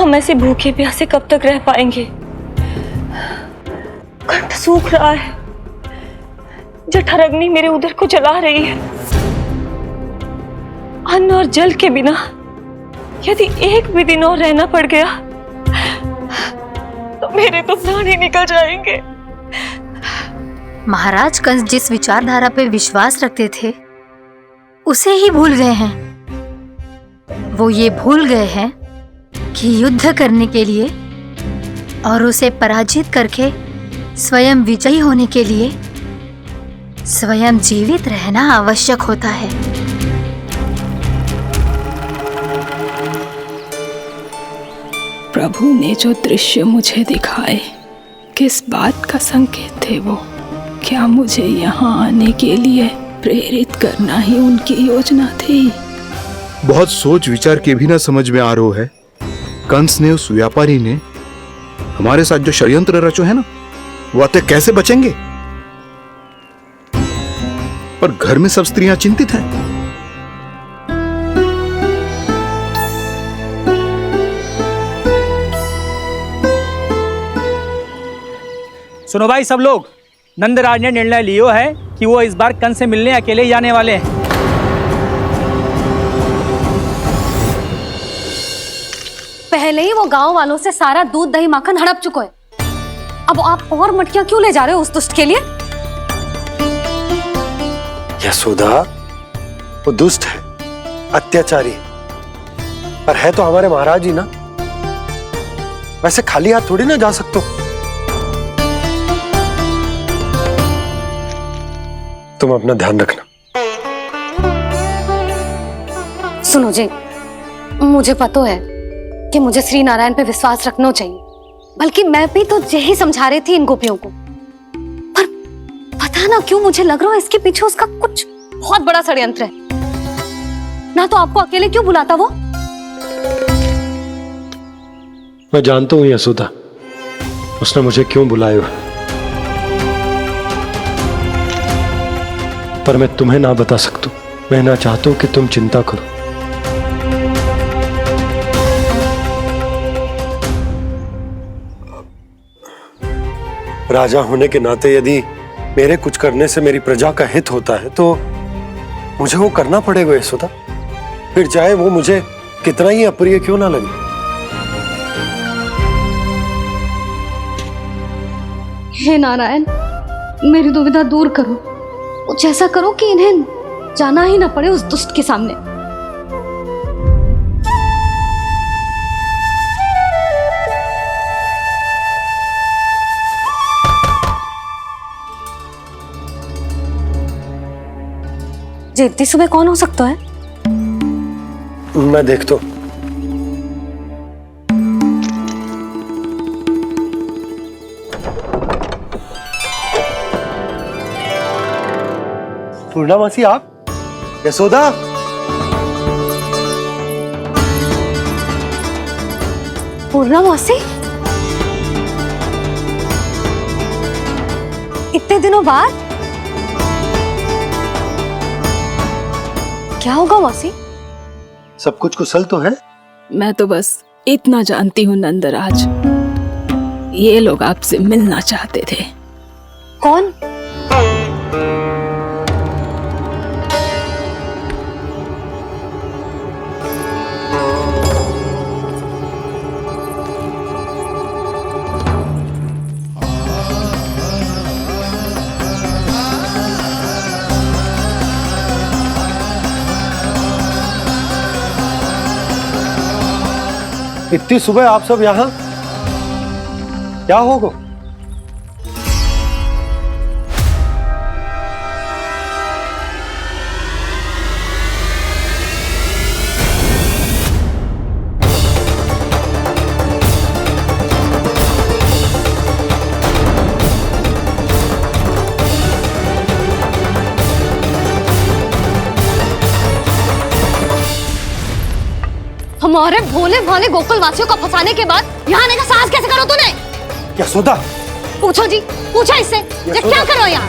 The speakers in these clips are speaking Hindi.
हम ऐसे भूखे प्यासे कब तक रह पाएंगे? कंठ सूख रहा है, जठराग्नि मेरे उदर को जला रही है। अन्न और जल के बिना यदि एक भी दिन और रहना पड़ गया तो मेरे तो प्राण ही निकल जाएंगे। महाराज कंस जिस विचारधारा पे विश्वास रखते थे उसे ही भूल गए हैं। वो ये भूल गए हैं कि युद्ध करने के लिए और उसे पराजित करके स्वयं विजयी होने के लिए स्वयं जीवित रहना आवश्यक होता है। प्रभु ने जो दृश्य मुझे दिखाए, किस बात का संकेत थे वो? क्या मुझे यहाँ आने के लिए प्रेरित करना ही उनकी योजना थी? बहुत सोच विचार के भी ना समझ में आ रहा है। कंस ने, उस व्यापारी ने हमारे साथ जो षड्यंत्र रचो है ना, वो आते कैसे बचेंगे? पर घर में सब स्त्रियां चिंतित हैं। सुनो भाई सब लोग, नंदराज ने निर्णय लियो है कि वो इस बार कंस से मिलने अकेले जाने वाले हैं। पहले ही वो गांव वालों से सारा दूध दही माखन हड़प चुका है। अब आप और मटकियां क्यों ले जा रहे हो उस दुष्ट के लिए? यशोदा, वो दुष्ट है, अत्याचारी है, पर है तो हमारे महाराज ही ना। वैसे खाली हाथ थोड़ी ना जा सकते हो। तुम अपना ध्यान रखना। सुनो जी, मुझे पता है कि मुझे श्री नारायण पे विश्वास रखना चाहिए, बल्कि मैं भी तो यही समझा रही थी इन गोपियों को। पर पता ना क्यों मुझे लग रहा है इसके पीछे उसका कुछ बहुत बड़ा षड्यंत्र है। ना तो आपको अकेले क्यों बुलाता वो? मैं जानता हूं यशोदा, उसने मुझे क्यों बुलाया है, पर मैं तुम्हें ना बता सकता। मैं ना चाहता हूं कि तुम चिंता करो। राजा होने के नाते यदि मेरे कुछ करने से मेरी प्रजा का हित होता है तो मुझे वो करना पड़ेगा यशोदा, फिर चाहे वो मुझे कितना ही अप्रिय क्यों ना लगे। हे नारायण, मेरी दुविधा दूर करो। कुछ ऐसा करो कि इन्हें जाना ही ना पड़े उस दुष्ट के सामने। जी इतनी सुबह कौन हो सकता है? मैं देखता हूं। पूर्णा मासी, आप? यशोदा, पूर्णा मौसी, इतने दिनों बाद? क्या होगा मौसी? सब कुछ कुशल तो है? मैं तो बस इतना जानती हूँ नंदराज, ये लोग आपसे मिलना चाहते थे। कौन? इतनी सुबह आप सब यहाँ? क्या होगा? हमारे भोले भाले गोकुल वासियों को फंसाने के बाद यहाँ आने का साहस कैसे करो तूने? यशोदा, पूछो जी, पूछो इससे, ये क्या करो यहाँ?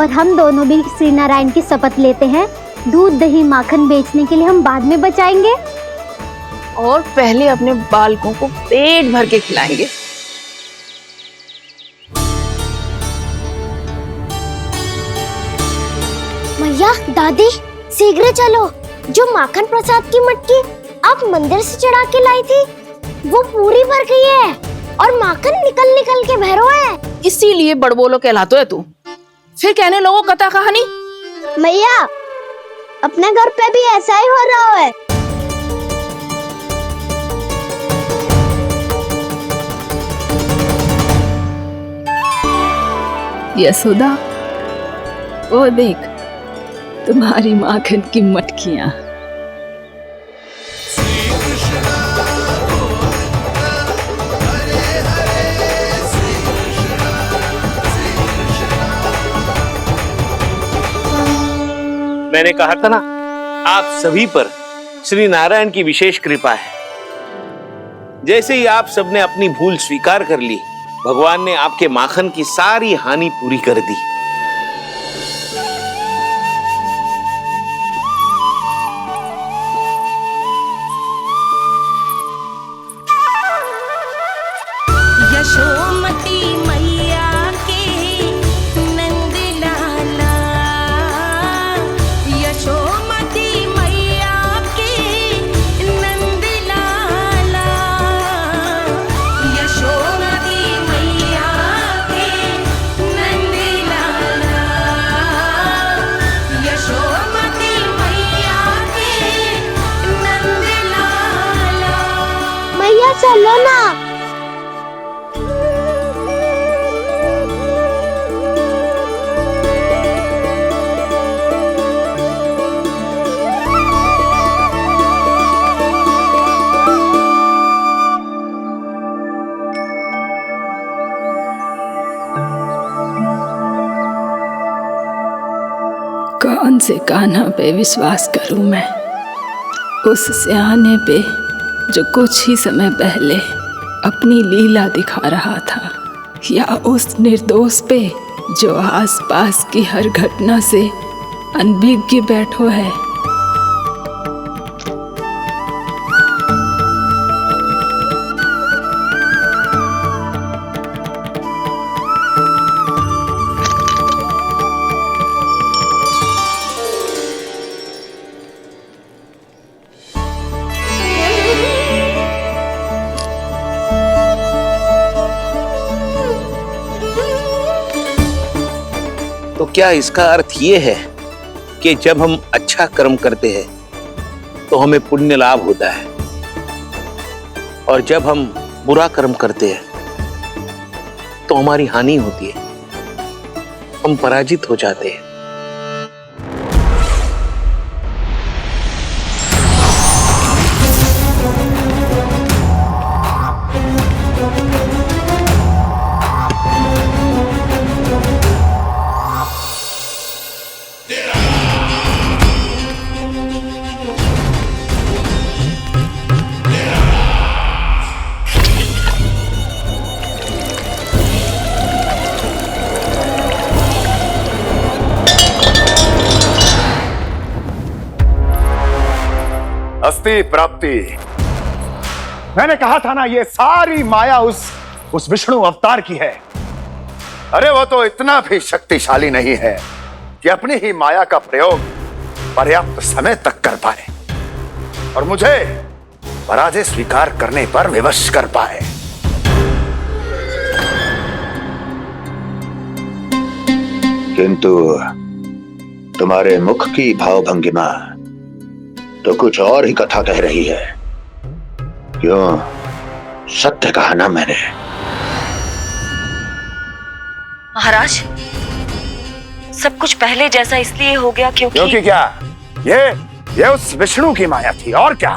और हम दोनों भी श्री नारायण की शपथ लेते हैं, दूध दही माखन बेचने के लिए हम बाद में बचाएंगे और पहले अपने बालकों को पेट भर के खिलाएंगे। मैया, दादी, शीघ्र चलो। जो माखन प्रसाद की मटकी आप मंदिर से चढ़ा के लाई थी, वो पूरी भर गई है और माखन निकल निकल के भरो है। इसीलिए बड़बोलो कहलाते है तू। फिर कहने लगो कथा कहानी। मैया, अपने घर पे भी ऐसा ही हो रहा है। यशोदा, वो देख तुम्हारी माखन की मटकियां। मैंने कहा था ना, आप सभी पर श्री नारायण की विशेष कृपा है। जैसे ही आप सबने अपनी भूल स्वीकार कर ली, भगवान ने आपके माखन की सारी हानि पूरी कर दी। यशोमती मैया के नंद लाला, यशोमती मैया के नंद लाला, यशोमती मैया के नंद लाला, यशोमती मैया के नंद लाला। मैया चलो ना। कौन से कान्हा पे विश्वास करूं मैं? उस सियाने पे जो कुछ ही समय पहले अपनी लीला दिखा रहा था, या उस निर्दोष पे जो आसपास की हर घटना से अनभिज्ञ बैठो है। तो क्या इसका अर्थ ये है कि जब हम अच्छा कर्म करते हैं तो हमें पुण्य लाभ होता है, और जब हम बुरा कर्म करते हैं तो हमारी हानि होती है, हम पराजित हो जाते हैं। अस्ति प्राप्ति। मैंने कहा था ना, ये सारी माया उस विष्णु अवतार की है। अरे वो तो इतना भी शक्तिशाली नहीं है कि अपनी ही माया का प्रयोग पर्याप्त समय तक कर पाए और मुझे पराजय स्वीकार करने पर विवश कर पाए। किंतु तुम्हारे मुख की भावभंगिमा तो कुछ और ही कथा कह रही है। क्यों? सत्य कहा ना मैंने। महाराज, सब कुछ पहले जैसा इसलिए हो गया क्योंकि क्या? ये उस विष्णु की माया थी, और क्या?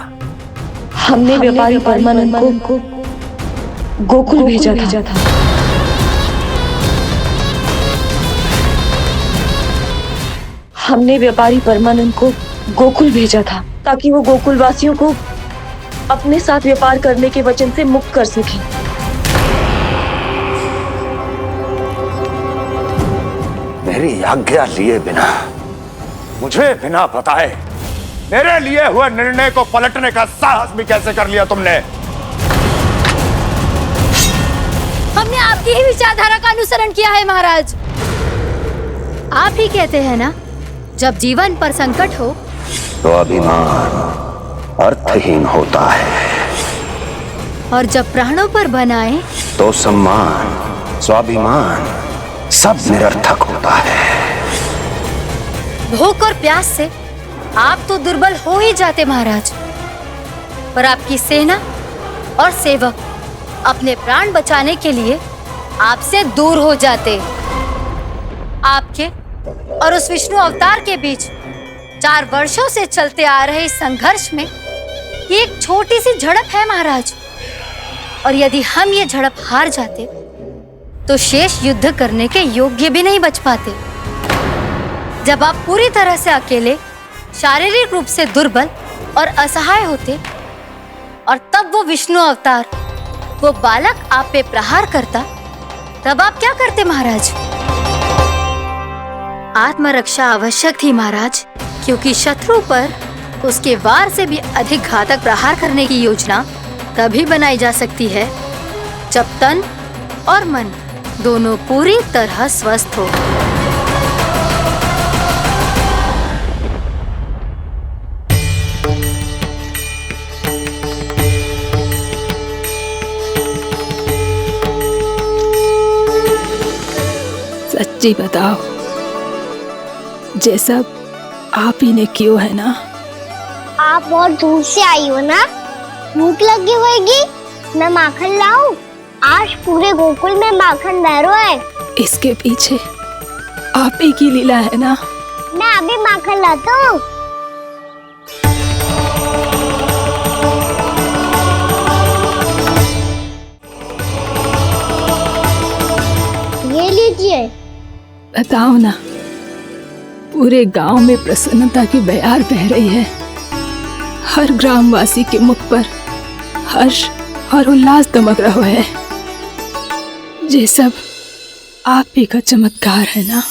हमने व्यापारी परमानंद को गोकुल भेजा था। हमने व्यापारी परमानंद को गोकुल भेजा था ताकि वो गोकुल वासियों को अपने साथ व्यापार करने के वचन से मुक्त कर सके। मेरी आज्ञा लिए बिना, मुझे बिना बताए मेरे लिए हुए निर्णय को पलटने का साहस भी कैसे कर लिया तुमने? हमने आपकी ही विचारधारा का अनुसरण किया है महाराज। आप ही कहते हैं ना, जब जीवन पर संकट हो तो अभिमान अर्थहीन होता है, और जब प्राणों पर बनाए तो सम्मान स्वाभिमान सब निरर्थक होता है। भूख और प्यास से आप तो दुर्बल हो ही जाते महाराज, पर आपकी सेना और सेवक अपने प्राण बचाने के लिए आपसे दूर हो जाते। आपके और उस विष्णु अवतार के बीच 4 वर्षों से चलते आ रहे इस संघर्ष में ये एक छोटी सी झड़प है महाराज, और यदि हम ये झड़प हार जाते तो शेष युद्ध करने के योग्य भी नहीं बच पाते। जब आप पूरी तरह से अकेले, शारीरिक रूप से दुर्बल और असहाय होते, और तब वो विष्णु अवतार, वो बालक आप पे प्रहार करता, तब आप क्या करते महाराज? आत्मरक्षा आवश्यक थी महाराज, क्योंकि शत्रु पर उसके वार से भी अधिक घातक प्रहार करने की योजना तभी बनाई जा सकती है जब तन और मन दोनों पूरी तरह स्वस्थ हो। सच्ची बताओ, ये सब आप ही ने क्यों है ना? आप बहुत दूर से आई हो ना, भूख लगी होगी। मैं माखन लाऊं? आज पूरे गोकुल में माखन बह रहा है। इसके पीछे आप ही की लीला है ना? मैं अभी माखन लाता हूँ। ये लीजिए। बताओ ना, पूरे गांव में प्रसन्नता की बयार बह रही है। हर ग्रामवासी के मुख पर हर्ष और उल्लास दमक रहा है। ये सब आप ही का चमत्कार है ना?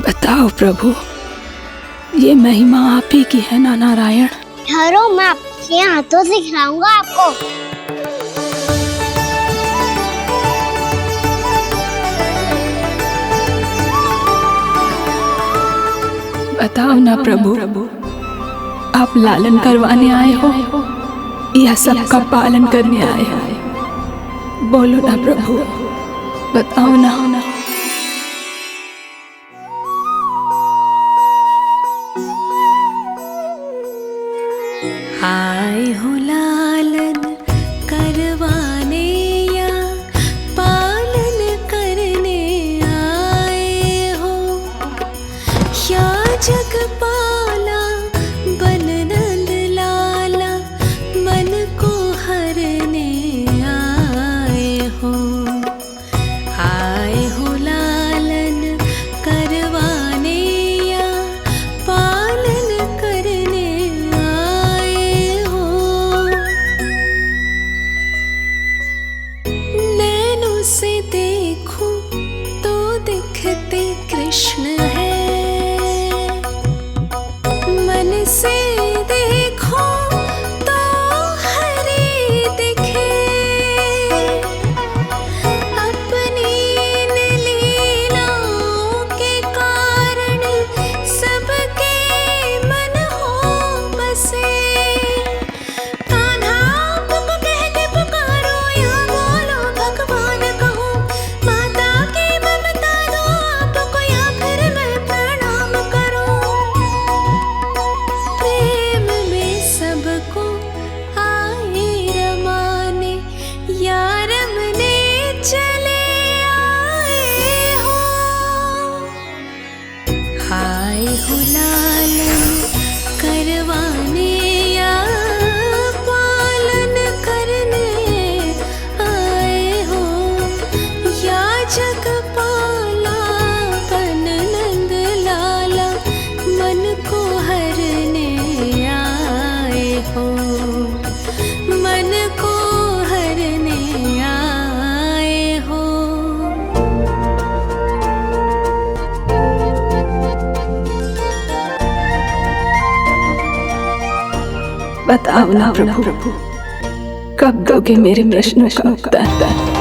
बताओ प्रभु, ये महिमा आप ही की है ना नारायण? ठहरो, मैं आपके हाथों से खिलाऊंगा आपको। बताओ ना प्रभु, आप लालन करवाने आए हो या सबका पालन करने आए हो? बोलो ना प्रभु, बताओ ना। आए हो लालन करवाने या पालन करने आए हो, या जगपाला बन नंद लाला मन को हरने आए हो। आए हो बताओ ना प्रभु, कब दोगे मेरे प्रश्नों का उत्तर?